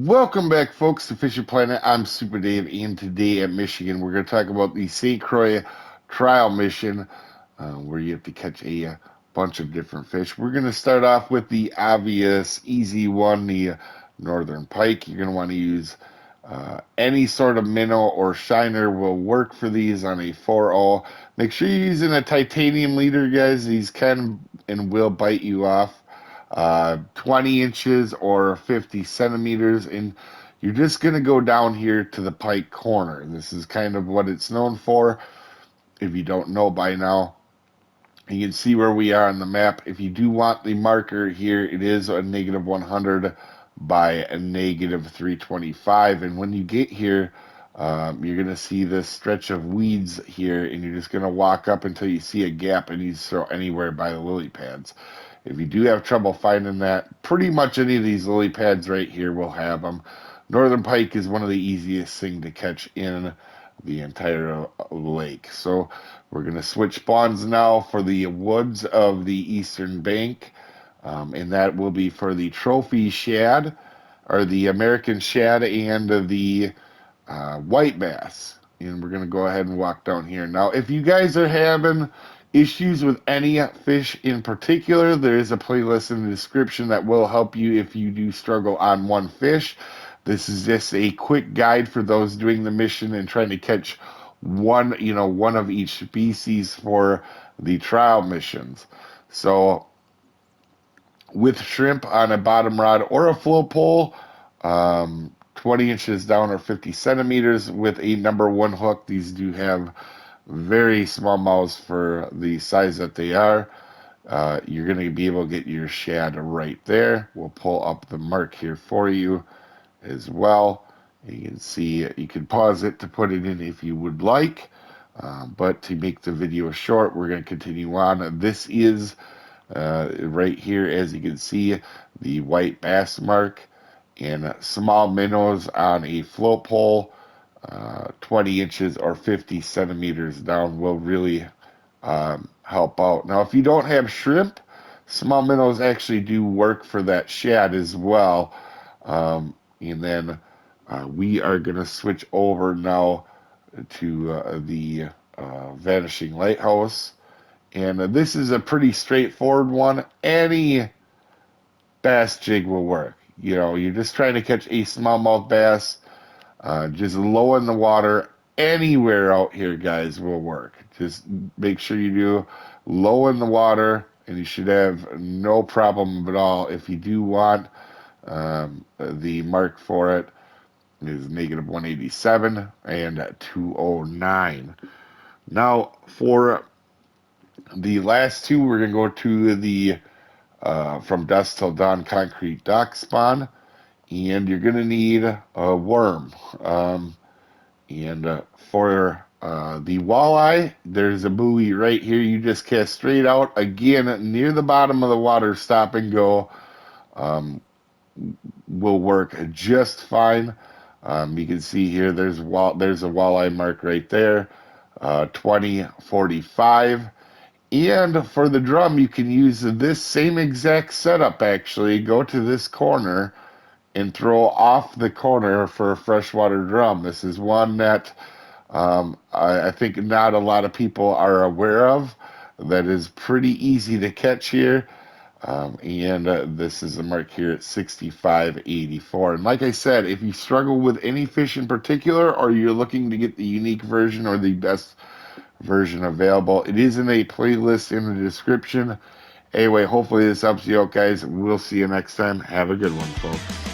Welcome back, folks, to Fisher Planet. I'm Soopa-Dave, and today at Michigan, we're going to talk about the Saint-Croix Trial Mission, where you have to catch a bunch of different fish. We're going to start off with the obvious, easy one, the northern pike. You're going to want to use any sort of minnow or shiner will work for these on a 4-0. Make sure you're using a titanium leader, guys. These can and will bite you off. 20 inches or 50 centimeters, and you're just going to go down here to the pike corner. This is kind of what it's known for. If you don't know by now, you can see where we are on the map. If you do want the marker here, it is a negative 100 by a negative 325, and when you get here, you're going to see this stretch of weeds here, and you're just going to walk up until you see a gap, and you throw anywhere by the lily pads. If you do have trouble finding that, pretty much any of these lily pads right here will have them. Northern pike is one of the easiest thing to catch in the entire lake. So we're going to switch spawns now for the woods of the eastern bank, and that will be for the trophy shad, or the American shad, and the white bass. And we're going to go ahead and walk down here. Now, if you guys are having issues with any fish in particular, there is a playlist in the description that will help you if you do struggle on one fish. This is just a quick guide for those doing the mission and trying to catch one of each species for the trial missions. So with shrimp on a bottom rod or a float pole, 20 inches down or 50 centimeters with a number 1 hook. These do have very small mouths for the size that they are. You're going to be able to get your shad right there. We'll pull up the mark here for you as well. You can see, you can pause it to put it in if you would like, but to make the video short, we're going to continue on. This is right here, as you can see, the white bass mark, and small minnows on a float pole, 20 inches or 50 centimeters down will really help out. Now, if you don't have shrimp, small minnows actually do work for that shad as well. And then we are going to switch over now to the Vanishing Lighthouse. And this is a pretty straightforward one. Any bass jig will work. You know, you're just trying to catch a smallmouth bass, just low in the water. Anywhere out here, guys, will work. Just make sure you do low in the water, and you should have no problem at all. If you do want the mark for it is negative 187 and 209. Now, for the last two, we're going to go to the from dusk till dawn concrete dock spawn, and you're going to need a worm. And for the walleye, there's a buoy right here. You just cast straight out, again, near the bottom of the water. Stop and go will work just fine. You can see here, there's a walleye mark right there, 2045. And for the drum, you can use this same exact setup, actually. Go to this corner and throw off the corner for a freshwater drum. This is one that I think not a lot of people are aware of. That is pretty easy to catch here. And this is a mark here at 6584. And like I said, if you struggle with any fish in particular, or you're looking to get the unique version or the best version available, it is in a playlist in the description. Anyway, hopefully this helps you out, guys. We'll see you next time. Have a good one, folks.